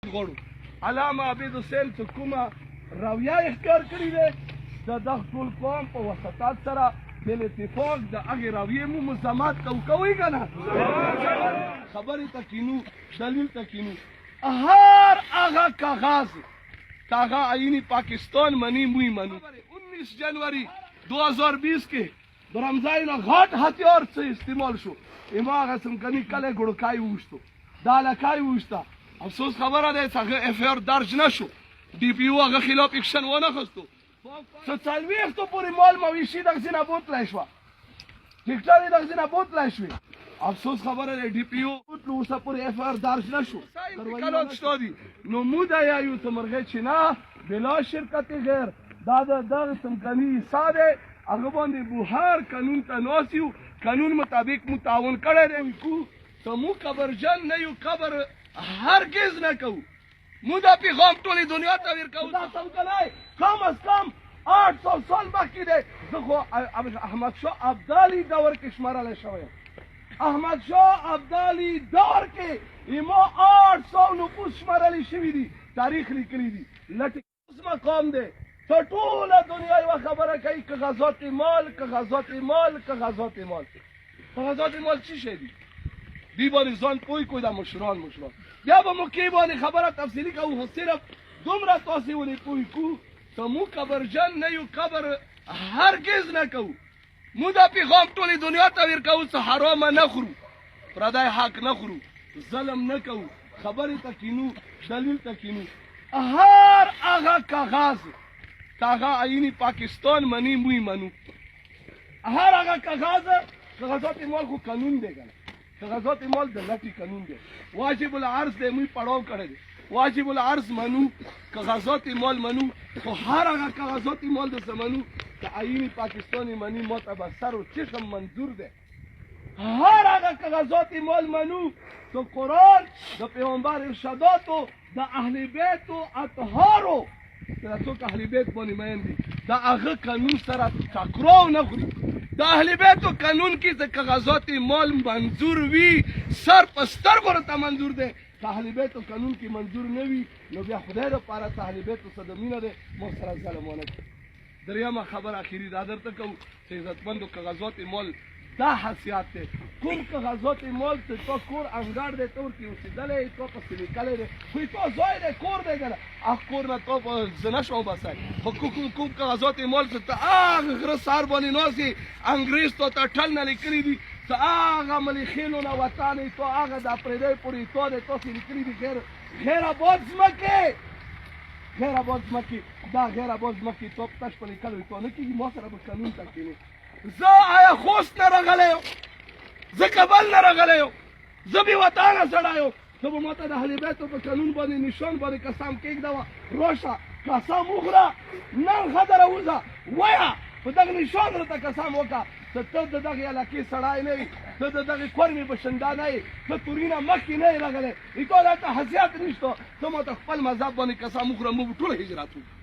غواړو علامه عبید حسین چې کومه رویه اختیار کړې ده د دغه ټول قوم په وسطات سره بالاتفاق د هغې رویې مو مزاحمت کوئ که نه خبرې ته کینو دلیل ته کینو هر هغه کاغذ که هغه آئین پاکستان منی موی منو 19 جنوری 2020 کې د رمضان نه غټ هتیار څه استعمال شو اما هغه څمکني کلی ګړکای وویشتو دا لکای وویشته افسوس خبره ده چې هغه اف آر درج نشو ډي پي او هغه خلاف اکشن ونه خستو څه څلوېښتو پورې مال مویشي دغه ځینه بوتلی شوه ټیکټر یې دغه ځینه بوتلی شوې افسوس خبره ده ډي پي او اوسه پورې اف آر درج نشو کلات شته دي نو موږ یا یو څه مرغۍ چې نه بلا شرکت غیر دا د دغه څمکني حصه دی هغه باندې بهر قانون ته ناست یو قانون مطابق مو تعاون کړی دی کو ته مو قبرجن نه یو قبر هرگز نه کوو مو دا پیغام ټولې دنیا ته ورکوو دا څمکنی کم از کم 800 سال مخکې دی زه خو احمدشاه ابدالي دور کې شمارلی شوی یم احمدشاه ابدالي دور کې ایما 800 نفوس شمارلی شوي دي تاریخ لیکلی دي لټې اوس مقام دی ته ټوله دنیا یوه خبره کوي کاغذات مال کاغذات مال کاغذات مال کاغذات مال څه شی دي دی باندې ځان پوه کوئ دا مشران بیا به موږ کې باندې خبره تفصیلي کوو خو صرف دومره تاسې ونې پوه کړو که موږ قبرجن نه یو قبر هرګز نه کوو موږ دا پیغام ټولې دنیا ته ورکوو څه حرامه نه خورو پردی حق نه خورو ظلم نه کوو خبرې ته کینو دلیل ته کینو هر هغه کاغذ که هغه آئین پاکستان منی موی منو هر هغه کاغذات مال خو قانون دی که کاغذات مال د لټي قانون دی واجب العرض دی موږ پړاو کړی دی واجب العرض منو کاغذات مال منو خو هر هغه کاغذات مال د څه منو د آئین پاکستان منی ما ته به سر و چشم منظور دی هر هغه کاغذات مال منو د قرآن د پیغمبر ارشاداتو د اهل بیتو اطهارو دا څوک اهل بیت باندې مین دي د هغه قانون سره ټکراو نه خوري د اهل بیتو قانون کې د کاغذات مال منظور وي سر په سترګو راته منظور دی که اهل بیتو قانون کې منظور نه وي نو بیا خدای دپاره ته اهل بیتو څه د مینه دی موږ سره ظلم ونه کړي درېیمه خبره اخري دا درته کوم چې عزتمندو کاغذات مال دا حیثیت دی کوم کاغذات مال چې تا کور انګړ دی ته ورکې اوسېدلی تا پسې لیکلی دی خو تا ځای دی کور دی که نه هغه کور نه تا زه نه شم وباسئ خو کوم کاغذات مال چې ته هغه غره سر باندې ناست یې انګریز تا ته ټل نه لیکلي دي ته هغه ملیخینو نه وطن یې تا هغه د اپرېدی پورې تا دی تاسې لیکلي دي غیر آباد ځمکې غیر آباد ځمکې دا غیر آباد ځمکې تا په تش په لیکلو تا نه کېږي ما سره به قانون ته کښېنې زه آیا خوست نه راغلی یم زه کابل نه راغلی یم زه بې وطنه سړی یم ته به ما ته د اهل بیتو په قانون باندې نشان باندې قسم کېږدوه راشه قسم وخوره نن ښځه راوځه وایه په دغه نشان راته قسم وکړه چې ته د دغې علاقې سړی نه یې ته د دغې کورمې بشنده نه یې ته تورینه مخکې نه یې راغلی تا دلته حیثیت نشته ته ما ته خپل مذهب باندې قسم وخوره موږ به ټول هجرت وکړو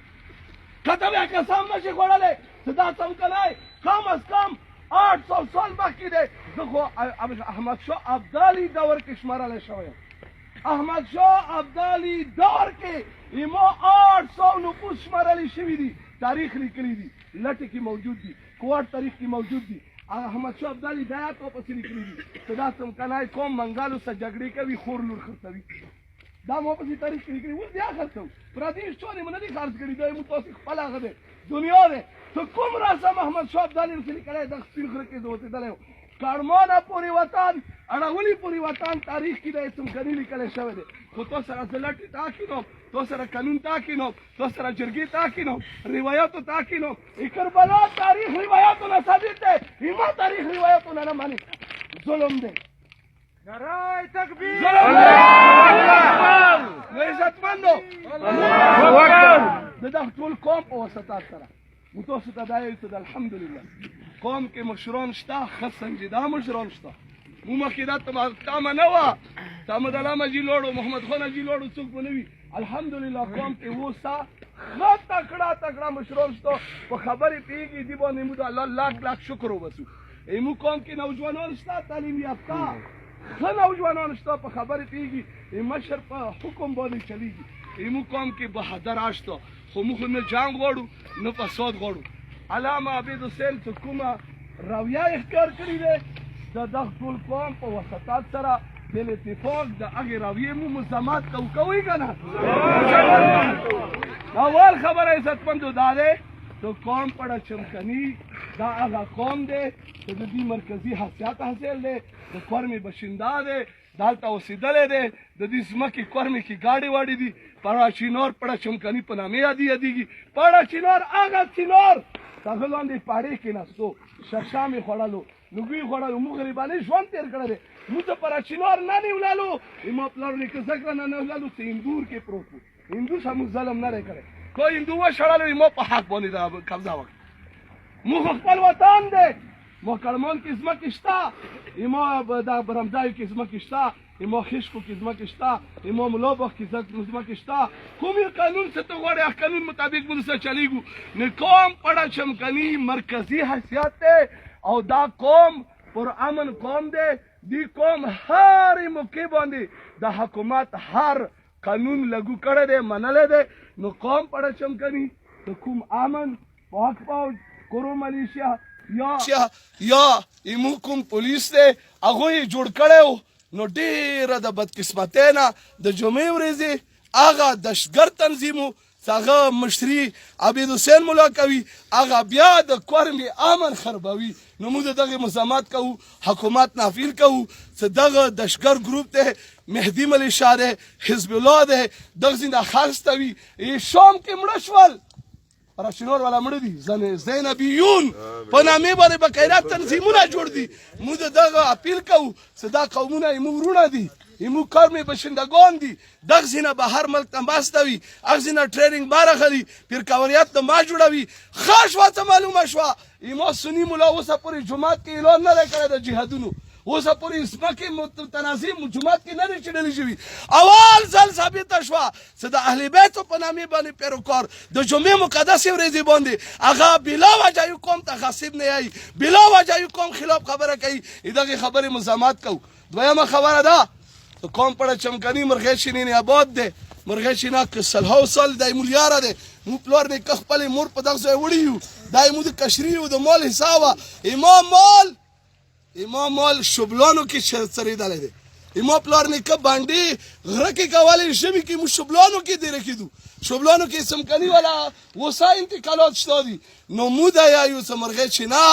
که ته بیا قسم نشې خوړلی چې دا څمکنی کم از کم 800 سال مخکې دی زه خو احمدشاه ابدالي دور کې شمارلی شوی یم احمدشاه ابدالي دور کې ایما 800 نفوس شمارلی شوي دي تاریخ لیکلی دي لټې کې موجود دي کوټ تاریخ کې موجود دي احمدشاه ابدالي دا یاد واپسې لیکلی دي چې دا څمکنی قوم منګلو سره جګړې کوي خور لور خرڅوي دا مو پسې تاریخ کې لیکلي اوس بیا خرڅوو پردي چونې مو نه دي خرڅ کړي دا مو تاسې خپل هغه دی دنیا دی ته کوم رسم احمدشاه ابدالي ورته لیکلی دغه سپین غره کې زه اوسېدلی یم کړمانه پورې وطن اړولي پورې وطن تاریخ کې د څمکني لیکلی شوی دی خو تا سره زه لټې تا کښېنوم تا سره قانون تا کښېنوم تا سره جرګې تا کښېنوم روایاتو تا کښېنوم کربلا تاریخ روایاتو نه ثابت دی ایما تاریخ روایاتو نه مني ظلم دی نعرہ تکبیر عزتمندو د دغه ټول قوم په وسطات سره نو تاسو ته دا یو څه د الحمدلله قوم کې مشران شته ښه سنجیده مشران شته مو مخکې دا تمه نه وه تحمد الله حاجي لوړو محمد خان حاجي لوړو څوک به نه وي الحمدلله قوم کې اوسه ښه تکړه مشران شته په خبرې پوهېږي دې باندې موږ د الله لاک شکر وباسو ایمو قوم کې نوجوانان شته تعلیم یافته ښه نوجوانان شته په خبرې پوهېږي مشر په حکم باندې چلیږي زموږ قوم کې بهادر شته خو موږ نه جنګ غواړو نه فساد غواړو علامه عبید حسین چې کومه رویه یې ښکار کړې دی د دغه ټول قوم په وسطات سره بالاتفاق د هغې رویې مو مذمت کوئ که نه اول خبره عزتمندو دا دی د قوم پړه چمکني دا هغه قوم دی چې د دې مرکزي حیثیت حاصل دی د کورمې بشنده دی دلته اوسېدلی دی د دې ځمکې کورمې کې ګاډې واډې دي پړه چینار پړه چمکني په نامې یادېږي پړه چینار هغه چینار د هغه لاندې پاړې کېناستو شرشام یې خوړلو لوګي خوړلو موږ غریبانې ژوند تېر کړی دی موږ د پړه چینار نه نیولالو زما پلار نیکه ځکه نه نیولالو چې هندور کې پروت و هندو سره موږ ظلم نه دی کړی که هندو وشړلو زما په حق باندې دا قبضه وکړه موږ خپل وطن دی ما کړمان کې ځمکې شته ما دا برمځایو کې ځمکې شته ما خشکو کې ځمکې شته ما ملابخ کې ځمکې شته کوم یو قانون څه ته غواړي هغه قانون مطابق موږ سره چلیږو نه قوم پړه چمکني مرکزي حیثیت دی او دا قوم پر امن قوم دی دی قوم هرې موقع باندې د حکومت هر قانون لګو کړی دی منلی دی نو قوم پړه چمکني د کوم امن پاک فوج کورو ملیشیا یا ایمو کوم پولیس دی هغوی یې جوړ کړی و نو ډېره د بدقسمتۍ نه د جمعې ورځې هغه دهشتګرد تنظیم و چې هغه مشري عبید حسین ملا کوي هغه بیا د کورمې امن خربوي نو موږ د دغې مذمت کوو حکومت نافیل کوو چې دغه دهشتګرد ګروپ دی مهدي ملیشا دی حزب الله دی دغه ځینې خلص ته وي شام کې مړه شول راشنور والا مړه دي زینبیون په نامې باندې بقیرات تنظیمونه جوړ دي موږ دغه اپیل کوو چې دا قومونه زموږ وروڼه دي زموږ کورمې بشندګان دي دغه ځینه بهر ملک ته ماسته وي هغه ځینه ټریننګ بار اخلي پرکاوریات ته ما جوړوي ښه شوه څه معلومه شوه زما سني ملا اوسه پورې جومات کې اعلان نه دی کړی د جهادونو اوسه پورې ځمکې متنازع جومات کې نه دی چیډلې شوي اول ځل ثابته شوه چې د اهل بیتو په نامې باندې پیروکار د جمعې مقدسې ورځې باندې هغه بلا وجه یو قوم ته غصب نه یایي بلا وجه یو قوم خلاف خبره کوي دغې خبرې مذمت کوو دویمه خبره ده د قوم پړه چمکني مرغۍ شینین آباد دی مرغۍ شینا که سلهو سال دی مو لیاره دی مو پلار نیکه خپلې مور په دغه ځای وړي یو دا یې مو د کشري و د مال حسابه امام مال شبلانو کې څرېدلی دی زما پلار نیکه بانډې غره کې کولی ژمي کې موږ شبلانو کې دیره کېدو شبلانو کې څمکني والا وسا انتقالات شته دي نو موږ دا یایو چې مرغۍ چینا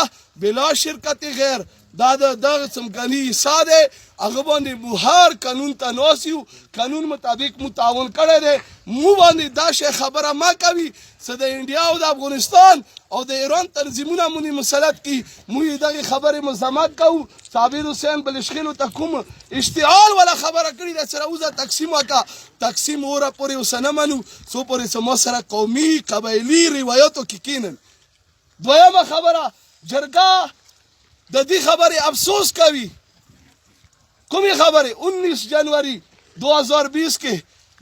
بلا شرکت غیر دا د دغه څمکني حصه دی هغه باندې مو هر قانون ته ناست یو قانون مطابق مو تعاون کړی دی مو باندې دا شی خبره مه کوي چې د انډیا او د افغانستان او د ایران تنظیمونه مونې مسلط کړي موږ یې دغې خبرې مذمت کوو چې عبید حسین بلشخیلو ته کوم اشتعال والا خبره کړې ده چې راوځه تقسیم وکړه تقسیم اوره پورې اوسه نه منو څو پورې چې ما سره قومي قبایلي روایاتو کې کښېنن دویمه خبره جرګه د دې خبرې افسوس کوي کومې خبرې 19 جنوري 2020 کې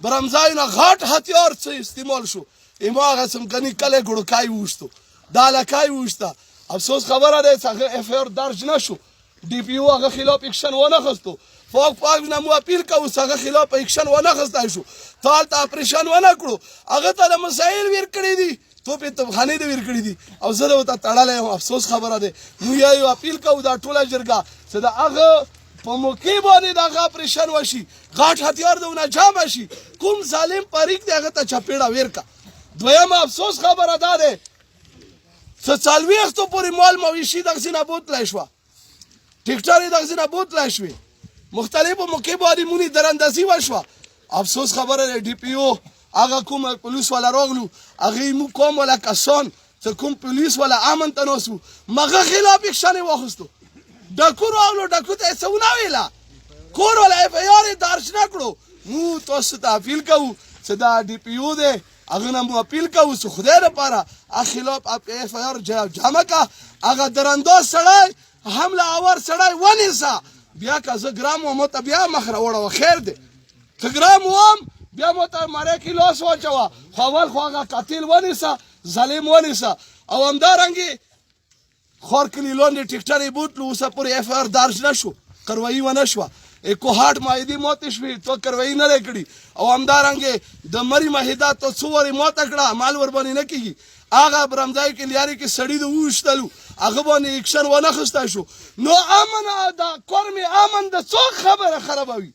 برمځایو نه غټ هتیار څه استعمال شو ما هغه څمکني کلی ګړوکی وویشتو دا لکۍ وویشته افسوس خبره دی چې هغه اف آر درج نه شو ډي پي او هغه خلاف اکشن ونخستو فوق نه مو اپیل کوو چې هغه خلاف اکشن ونخستی شو تا هلته اپریشن ونه کړو هغه ته د مسایل ویر کړي دي توپې توپخانې د ویر کړي دي او زه د ورته تړلی یم افسوس خبره دی موږ یو اپیل کوو دا ټوله جرګه چې د هغه په موقع باندې د هغه اپریشن وشي غټ هتیار د ونه جامه شي کوم ظالم پریک دی هغه ته چپېړه ویر کا دویمه افسوس خبره دا دی چې 40 پورې مال مویشي دغسې نه بوتلی شوه ټیکټر یې دغسې نه بوتلی شوې مختلفو موقع باندې مونې دراندازي وشوه افسوس خبره دی ډي پي او هغه کوم پولیس والا راغلو هغې موږ کوم والا کسان چې کوم پولیس والا امن ته ناست وو مغه خلاف اکشن یې واخیستو ډاکو راغلو ډاکو ته یې څه ونه ویله کور والا اف آی آر یې درج نه کړو موږ تاسو ته اپیل کوو چې دا ډي پي او دی هغه نه مو اپیل کوو چې خدای لپاره هغه خلاف اف آی آر جمع کړه هغه درانداز سړی حمله آور سړی ونیسه بیا که زه ګرام وم ته بیا مخ راوړوه خیر دی که ګرام وم بیا مو ته مری کې لاس واچوه خو اول خو هغه قاتل ونیسه ظالم ونیسه او همدارنګې خور کلي لاندې ټیکټر یې بوتلو اوسه پورې اف آی آر درج نه شو کروایي ونه شوه کوهاټ معاهدې ماتې شوې تو کاروایي نه دی کړي او همدارنګې د مري معاهده تو څو ورې ماته کړه مال ورباندې نه کېږي هغه برمځای کې لیارې کې سړي د وویشتلو هغه باندې اکشن ونه اخیستی شو نو امن دا کور مې امن د څوک خبره خرابوي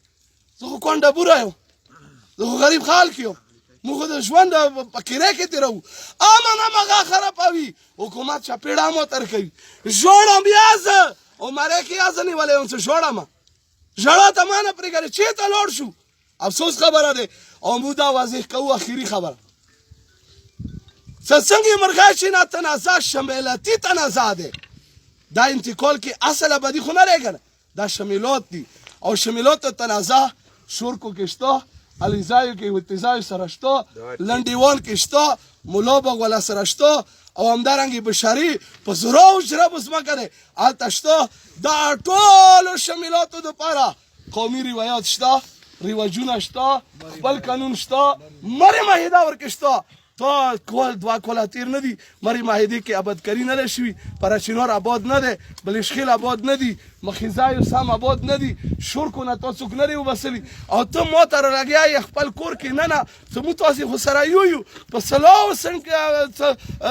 زه خو کونډه بوره یم زه خو غریب خلک یم موږ خو د ژوند په کرای کې تېروو امن همغه خرابوي حکومت چپېړه مو تر کوي ژوړم یا زه او مرۍ کې یا زه نیولی یم څه ژوړمه ژړا ته ما نه پرېږدي چېرته لوړ شو افسوس خبره دی او موږ دا واضح کوو اخري خبره څنګه مرغاشي نه تنازع شمالاتي تنازع دی دا انتقال کې اصل ابدي خو نه دی کنه دا شمالات دي او شمالات تنازع شورکو کې شته علیزایو کې وتزای سره شته لنډیوان کې شته مولا بغولا سره شته او همدارنګې بشري په زړه او ژرب ځمکه دی هلته شته دا ټولو شمالاتو دپاره قومي روایات شته رواجونه شته خپل قانون شته مرې معاهده ورکې شته تا کول دوه کوله تیر نه دي مرې معاهدې کې آبادکاري نه دی شوي پراچینار آباد نه دی بلشخیل آباد نه دي مخیزایو سم آباد نه دي شورکو نه تا څوک نه دی وبسلي او ته ما ته رالګیا یې خپل کور کې نه زموږ تاسې خو سره یو په سلاو سنګ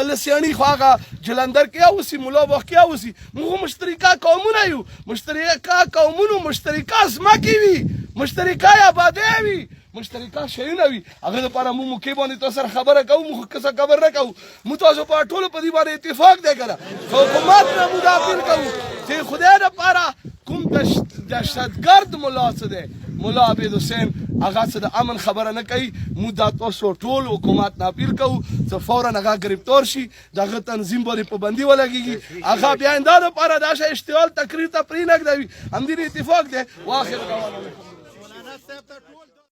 له سیاڼي خو هغه جلندر کې اوسي ملا باغ کې اوسي موږ مشترکه قومونه یو مشترکه قومونو مشترکه ځمکې وي مشترکه آبادۍ وي مشترکه شیونه وي هغه دپاره موږ موقع باندې تاسو سره خبره کوو موږ څه خبر نه کوو موږ تاسو په ټولو په دې باندې اتفاق دی که نه حکومت نه موږ اپیل کوو چې خدای دپاره کوم دهشتګرد ملا څه دی ملا عبید حسین هغه څه د امن خبره نه کوي موږ دا تاسو ټول حکومت نه اپیل کوو چې فورا هغه ګرفتار شي د هغه تنظیم باندې پابندي ولګېږي هغه بیا آینده دپاره دا شی اشتعال تقریر ته پرېنږدوي همدې اتفاق دی واخر